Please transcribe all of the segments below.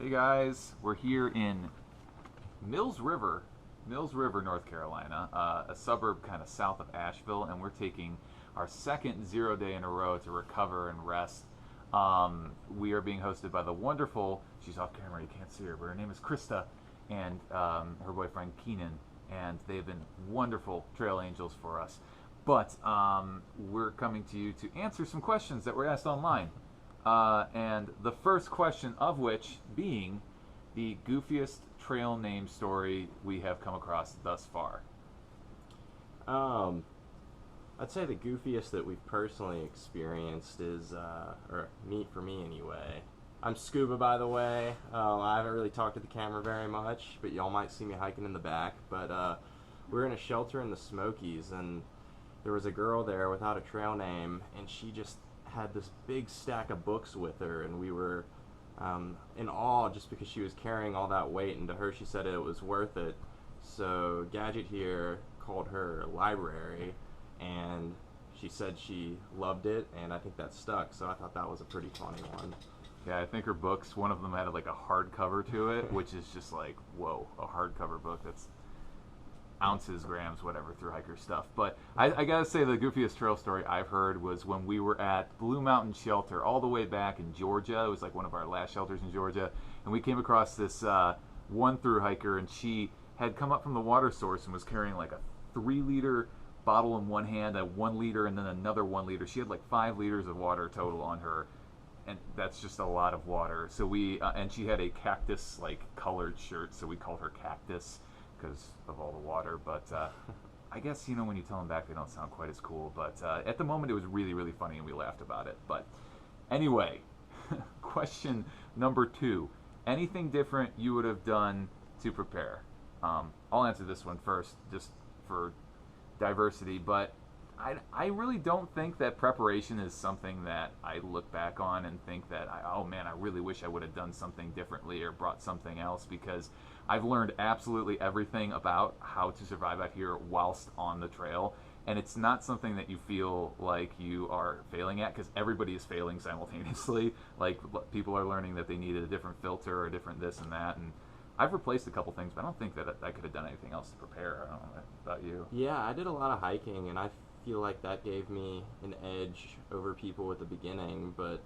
Hey guys, we're here in Mills River, North Carolina, a suburb kind of south of Asheville, and we're taking our second 0 day in a row to recover and rest. We are being hosted by the wonderful, she's off camera, you can't see her, but her name is Krista, and her boyfriend Keenan, and they've been wonderful trail angels for us. But we're coming to you to answer some questions that were asked online. And the first question of which being the goofiest trail name story we have come across thus far. I'd say the goofiest that we've personally experienced is, for me anyway. I'm Scuba, by the way. I haven't really talked to the camera very much, but y'all might see me hiking in the back. But we're in a shelter in the Smokies, and there was a girl there without a trail name, and she just had this big stack of books with her, and we were in awe just because she was carrying all that weight, and to her she said it was worth it. So Gadget here called her library, and she said she loved it, and I think that stuck, so I thought that was a pretty funny one. Yeah, I think her books, one of them had like a hardcover to it, which is just like, whoa, a hardcover book that's ounces, grams, whatever, through hiker stuff. But I gotta say, the goofiest trail story I've heard was when we were at Blue Mountain Shelter all the way back in Georgia. It was like one of our last shelters in Georgia, and we came across this one through hiker, and she had come up from the water source and was carrying like a 3-liter bottle in one hand, a 1 liter, and then another 1 liter. She had like 5 liters of water total on her, and that's just a lot of water. So we and she had a cactus like colored shirt, so we called her Cactus because of all the water. But I guess, when you tell them back, they don't sound quite as cool. But at the moment, it was really, really funny, and we laughed about it. But anyway, question number 2. Anything different you would have done to prepare? I'll answer this one first, just for diversity. But I really don't think that preparation is something that I look back on and think that, oh man, I really wish I would have done something differently or brought something else, because I've learned absolutely everything about how to survive out here whilst on the trail. And it's not something that you feel like you are failing at, because everybody is failing simultaneously. Like, people are learning that they needed a different filter or a different this and that. And I've replaced a couple things, but I don't think that I could have done anything else to prepare. I don't know about you. Yeah, I did a lot of hiking, and I feel like that gave me an edge over people at the beginning, but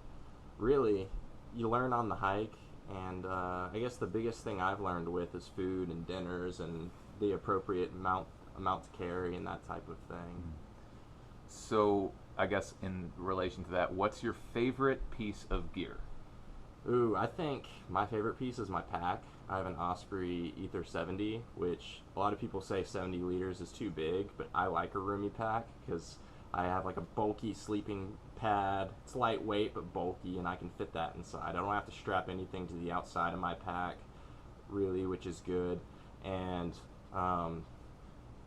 really, you learn on the hike, and I guess the biggest thing I've learned with is food and dinners and the appropriate amount to carry and that type of thing. So, I guess in relation to that, what's your favorite piece of gear? Ooh, I think my favorite piece is my pack. I have an Osprey Ether 70, which a lot of people say 70 liters is too big, but I like a roomy pack because I have like a bulky sleeping pad. It's lightweight but bulky, and I can fit that inside. I don't have to strap anything to the outside of my pack, really, which is good. And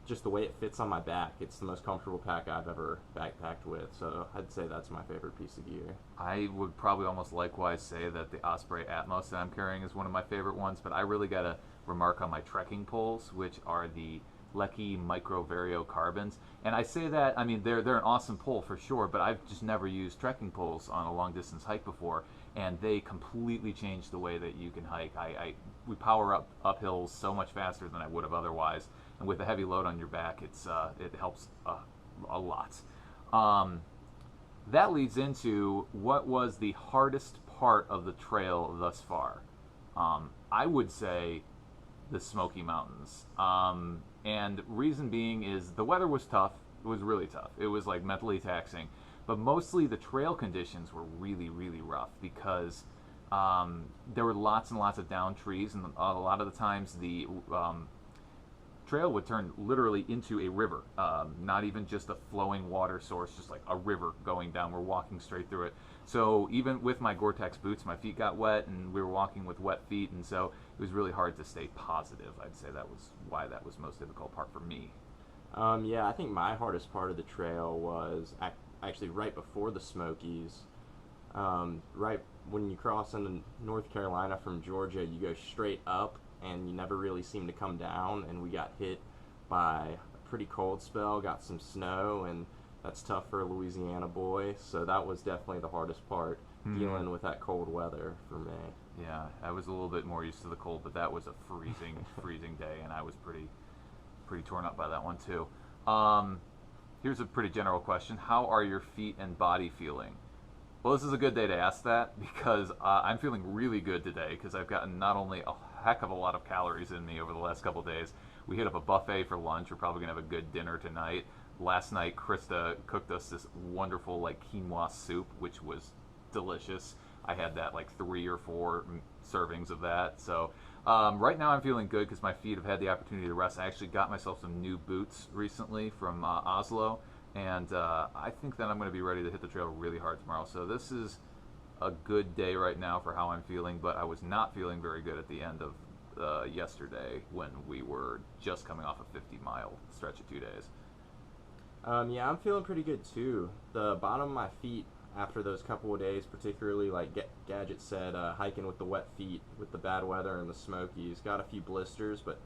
just the way it fits on my back, it's the most comfortable pack I've ever backpacked with, so I'd say that's my favorite piece of gear. I would probably almost likewise say that the Osprey Atmos that I'm carrying is one of my favorite ones, but I really got to remark on my trekking poles, which are the Lecky Micro Vario Carbons. And I say that, I mean, they're an awesome pole for sure, but I've just never used trekking poles on a long distance hike before, and they completely changed the way that you can hike. We power up hills so much faster than I would have otherwise, and with a heavy load on your back, it helps a lot. That leads into what was the hardest part of the trail thus far. I would say the Smoky Mountains. And reason being is the weather was tough. It was really tough. It was like mentally taxing. But mostly the trail conditions were really, really rough because there were lots and lots of down trees, and a lot of the times the trail would turn literally into a river, not even just a flowing water source, just like a river going down. We're walking straight through it. So even with my Gore-Tex boots, my feet got wet, and we were walking with wet feet, and so it was really hard to stay positive. I'd say that was why that was the most difficult part for me. Yeah, I think my hardest part of the trail was actually right before the Smokies. Right when you cross into North Carolina from Georgia, you go straight up, and you never really seem to come down, and we got hit by a pretty cold spell, got some snow, and that's tough for a Louisiana boy, so that was definitely the hardest part, dealing with that cold weather for me. Yeah, I was a little bit more used to the cold, but that was a freezing, freezing day, and I was pretty torn up by that one too. Um, Here's a pretty general question: how are your feet and body feeling? Well, this is a good day to ask that because I'm feeling really good today because I've gotten not only a heck of a lot of calories in me over the last couple of days. We hit up a buffet for lunch. We're probably gonna have a good dinner tonight. Last night, Krista cooked us this wonderful like quinoa soup, which was delicious. I had that like 3 or 4 servings of that. So right now I'm feeling good because my feet have had the opportunity to rest. I actually got myself some new boots recently from Oslo, and I think that I'm going to be ready to hit the trail really hard tomorrow. So this is a good day right now for how I'm feeling, but I was not feeling very good at the end of yesterday when we were just coming off a 50-mile stretch of 2 days. Yeah, I'm feeling pretty good too. The bottom of my feet after those couple of days, particularly like Gadget said, hiking with the wet feet, with the bad weather and the Smokies, got a few blisters, but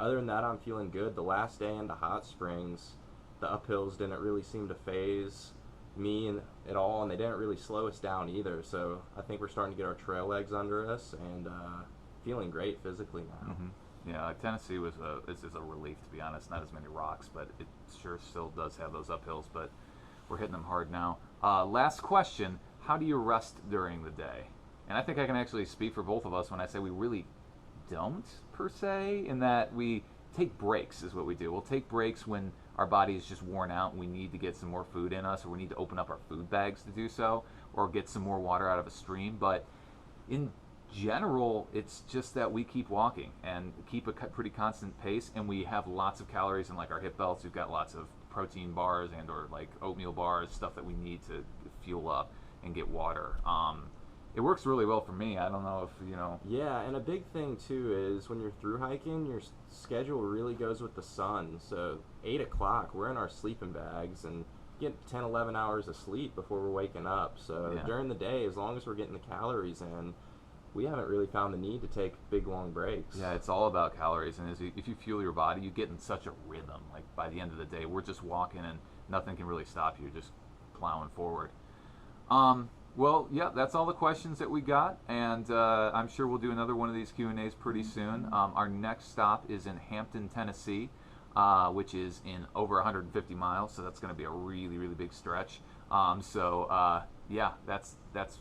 other than that, I'm feeling good. The last day into Hot Springs, the uphills didn't really seem to phase me at all, and they didn't really slow us down either. So I think we're starting to get our trail legs under us and feeling great physically now. Mm-hmm. Yeah, Tennessee was is a relief, to be honest. Not as many rocks, but it sure still does have those uphills. But we're hitting them hard now. Last question: how do you rest during the day? And I think I can actually speak for both of us when I say we really don't, per se, in that we take breaks is what we do. We'll take breaks when our body is just worn out and we need to get some more food in us, or we need to open up our food bags to do so, or get some more water out of a stream. But in general, it's just that we keep walking and keep a pretty constant pace, and we have lots of calories in like our hip belts. We've got lots of protein bars and or like oatmeal bars, stuff that we need to fuel up and get water. It works really well for me. I don't know if you know. Yeah, and a big thing too is when you're through hiking, your schedule really goes with the sun. So 8 o'clock, we're in our sleeping bags and get 10, 11 hours of sleep before we're waking up. So Yeah. during the day, as long as we're getting the calories in, we haven't really found the need to take big long breaks. Yeah, it's all about calories, and if you fuel your body, you get in such a rhythm. Like by the end of the day, we're just walking, and nothing can really stop you. Just plowing forward. Well, yeah, that's all the questions that we got, and I'm sure we'll do another one of these Q&As pretty soon. Our next stop is in Hampton, Tennessee, which is in over 150 miles, so that's going to be a really, really big stretch. Yeah, that's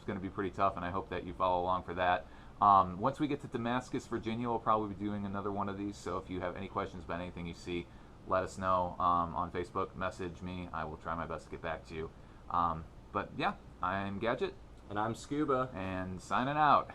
going to be pretty tough, and I hope that you follow along for that. Once we get to Damascus, Virginia, we'll probably be doing another one of these, so if you have any questions about anything you see, let us know on Facebook, message me. I will try my best to get back to you. But yeah, I'm Gadget. And I'm Scuba. And signing out.